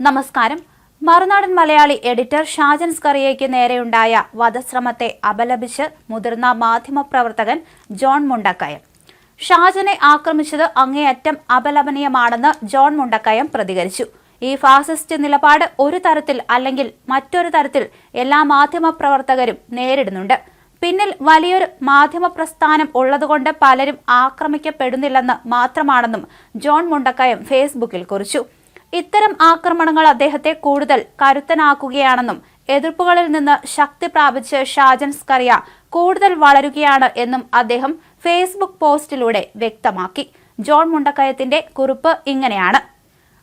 നമസ്കാരം. മറുനാടൻ മലയാളി എഡിറ്റർ ഷാജൻ സ്കറിയയ്ക്ക് നേരെയുണ്ടായ വധശ്രമത്തെ അപലപിച്ച് മുതിർന്ന മാധ്യമപ്രവർത്തകൻ ജോൺ മുണ്ടക്കയം. ഷാജനെ ആക്രമിച്ചത് അങ്ങേയറ്റം അപലപനീയമാണെന്ന് ജോൺ മുണ്ടക്കയം പ്രതികരിച്ചു. ഈ ഫാസിസ്റ്റ് നിലപാട് ഒരു തരത്തിൽ അല്ലെങ്കിൽ മറ്റൊരു തരത്തിൽ എല്ലാ മാധ്യമപ്രവർത്തകരും നേരിടുന്നുണ്ട്. പിന്നിൽ വലിയൊരു മാധ്യമപ്രസ്ഥാനം ഉള്ളതുകൊണ്ട് പലരും ആക്രമിക്കപ്പെടുന്നില്ലെന്ന് മാത്രമാണെന്നും ജോൺ മുണ്ടക്കയം ഫേസ്ബുക്കിൽ കുറിച്ചു. ഇത്തരം ആക്രമണങ്ങൾ അദ്ദേഹത്തെ കൂടുതൽ കരുത്തനാക്കുകയാണെന്നും എതിർപ്പുകളിൽ നിന്ന് ശക്തി പ്രാപിച്ച് ഷാജൻ സ്കറിയ കൂടുതൽ വളരുകയാണ് എന്നും അദ്ദേഹം ഫേസ്ബുക്ക് പോസ്റ്റിലൂടെ വ്യക്തമാക്കി. ജോൺ മുണ്ടക്കയത്തിന്റെ കുറിപ്പ് ഇങ്ങനെയാണ്: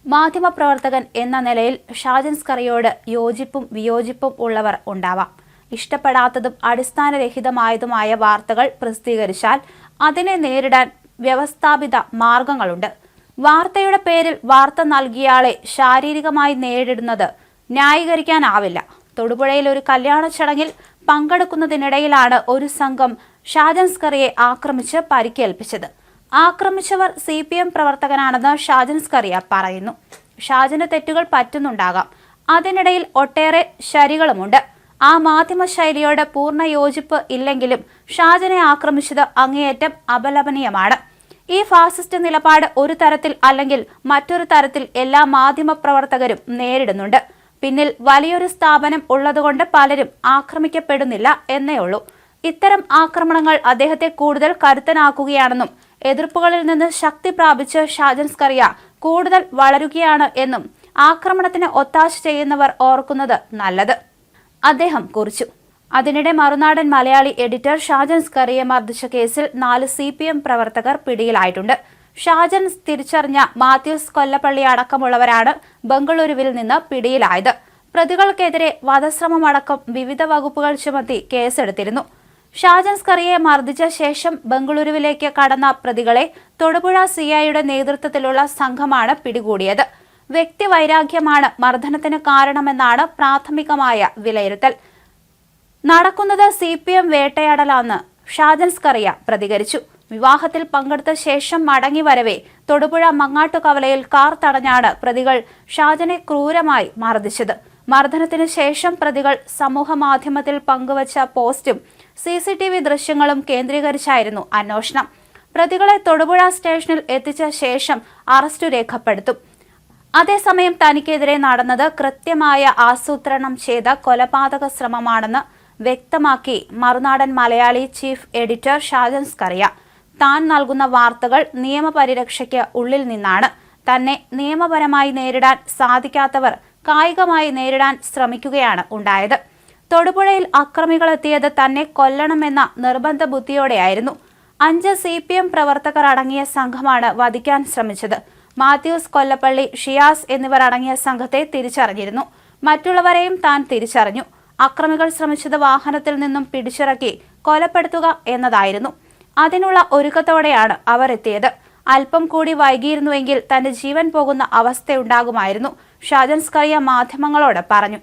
മാധ്യമപ്രവർത്തകൻ എന്ന നിലയിൽ ഷാജൻ സ്കറിയയോട് യോജിപ്പും വിയോജിപ്പും ഉള്ളവർ ഉണ്ടാവാം. ഇഷ്ടപ്പെടാത്തതും അടിസ്ഥാനരഹിതമായതുമായ വാർത്തകൾ പ്രസിദ്ധീകരിച്ചാൽ അതിനെ നേരിടാൻ വ്യവസ്ഥാപിത മാർഗങ്ങളുണ്ട്. വാർത്തയുടെ പേരിൽ വാർത്ത നൽകിയയാളെ ശാരീരികമായി നേരിടുന്നത് ന്യായീകരിക്കാനാവില്ല. തൊടുപുഴയിൽ ഒരു കല്യാണ ചടങ്ങിൽ പങ്കെടുക്കുന്നതിനിടയിലാണ് ഒരു സംഘം ഷാജൻ സ്കറിയെ ആക്രമിച്ച് പരിക്കേൽപ്പിച്ചത്. ആക്രമിച്ചവർ CPM പ്രവർത്തകനാണെന്ന് ഷാജൻ സ്കറിയ പറയുന്നു. ഷാജന് തെറ്റുകൾ പറ്റുന്നുണ്ടാകാം. അതിനിടയിൽ ഒട്ടേറെ ശരികളുമുണ്ട്. ആ മാധ്യമ ശൈലിയോട് പൂർണ്ണ യോജിപ്പ് ഇല്ലെങ്കിലും ഷാജനെ ആക്രമിച്ചത് അങ്ങേയറ്റം അപലപനീയമാണ്. ഈ ഫാസിസ്റ്റ് നിലപാട് ഒരു തരത്തിൽ അല്ലെങ്കിൽ മറ്റൊരു തരത്തിൽ എല്ലാ മാധ്യമപ്രവർത്തകരും നേരിടുന്നുണ്ട്. പിന്നിൽ വലിയൊരു സ്ഥാപനം ഉള്ളതുകൊണ്ട് പലരും ആക്രമിക്കപ്പെടുന്നില്ല എന്നേ ഉള്ളൂ. ഇത്തരം ആക്രമണങ്ങൾ അദ്ദേഹത്തെ കൂടുതൽ കരുത്തനാക്കുകയാണെന്നും എതിർപ്പുകളിൽ നിന്ന് ശക്തി പ്രാപിച്ച് ഷാജൻ സ്കറിയ കൂടുതൽ വളരുകയാണ് എന്നും ആക്രമണത്തിന് ഒത്താശ ചെയ്യുന്നവർ ഓർക്കുന്നത് നല്ലത് അദ്ദേഹം കുറിച്ചു. അതിനിടെ മറുനാടൻ മലയാളി എഡിറ്റർ ഷാജൻ സ്കറിയെ മർദ്ദിച്ച കേസിൽ 4 CPM പ്രവർത്തകർ പിടിയിലായിട്ടുണ്ട്. ഷാജൻ തിരിച്ചറിഞ്ഞ മാത്യൂസ് കൊല്ലപ്പള്ളി അടക്കമുള്ളവരാണ് ബംഗളൂരുവിൽ നിന്ന് പിടിയിലായത്. പ്രതികൾക്കെതിരെ വധശ്രമമടക്കം വിവിധ വകുപ്പുകൾ ചുമത്തി കേസെടുത്തിരുന്നു. ഷാജൻ സ്കറിയെ മർദ്ദിച്ച ശേഷം ബംഗളൂരുവിലേക്ക് കടന്ന പ്രതികളെ തൊടുപുഴ CIയുടെ നേതൃത്വത്തിലുള്ള സംഘമാണ് പിടികൂടിയത്. വ്യക്തിവൈരാഗ്യമാണ് മർദ്ദനത്തിന് കാരണമെന്നാണ് പ്രാഥമികമായ വിലയിരുത്തൽ. നടക്കുന്നത് CPM വേട്ടയാടലാണെന്ന് ഷാജൻ സ്കറിയ പ്രതികരിച്ചു. വിവാഹത്തിൽ പങ്കെടുത്ത ശേഷം മടങ്ങി വരവെ തൊടുപുഴ മങ്ങാട്ടുകവലയിൽ കാർ തടഞ്ഞാണ് പ്രതികൾ ഷാജനെ ക്രൂരമായി മർദ്ദിച്ചത്. മർദ്ദനത്തിന് ശേഷം പ്രതികൾ സമൂഹ മാധ്യമത്തിൽ പങ്കുവച്ച പോസ്റ്റും CCTV ദൃശ്യങ്ങളും കേന്ദ്രീകരിച്ചായിരുന്നു അന്വേഷണം. പ്രതികളെ തൊടുപുഴ സ്റ്റേഷനിൽ എത്തിച്ച ശേഷം അറസ്റ്റ് രേഖപ്പെടുത്തും. അതേസമയം തനിക്കെതിരെ നടന്നത് കൃത്യമായ ആസൂത്രണം ചെയ്ത കൊലപാതക ശ്രമമാണെന്ന് വ്യക്തമാക്കി മറുനാടൻ മലയാളി ചീഫ് എഡിറ്റർ ഷാജൻ സ്കറിയ. താൻ നൽകുന്ന വാർത്തകൾ നിയമപരിരക്ഷയ്ക്ക് ഉള്ളിൽ നിന്നാണ്. തന്നെ നിയമപരമായി നേരിടാൻ സാധിക്കാത്തവർ കായികമായി നേരിടാൻ ശ്രമിക്കുകയാണ് ഉണ്ടായത്. തൊടുപുഴയിൽ അക്രമികളെത്തിയത് തന്നെ കൊല്ലണമെന്ന നിർബന്ധ ബുദ്ധിയോടെയായിരുന്നു. 5 CPM പ്രവർത്തകർ അടങ്ങിയ സംഘമാണ് വധിക്കാൻ ശ്രമിച്ചത്. മാത്യൂസ് കൊല്ലപ്പള്ളി, ഷിയാസ് എന്നിവർ അടങ്ങിയ സംഘത്തെ തിരിച്ചറിഞ്ഞിരുന്നു. മറ്റുള്ളവരെയും താൻ തിരിച്ചറിഞ്ഞു. അക്രമികൾ ശ്രമിച്ചത് വാഹനത്തിൽ നിന്നും പിടിച്ചിറക്കി കൊലപ്പെടുത്തുക എന്നതായിരുന്നു. അതിനുള്ള ഒരുക്കത്തോടെയാണ് അവർ എത്തിയത്. അല്പം കൂടി വൈകിയിരുന്നുവെങ്കിൽ തന്റെ ജീവൻ പോകുന്ന അവസ്ഥയുണ്ടാകുമായിരുന്നു, ഷാജൻ സ്കറിയ മാധ്യമങ്ങളോട് പറഞ്ഞു.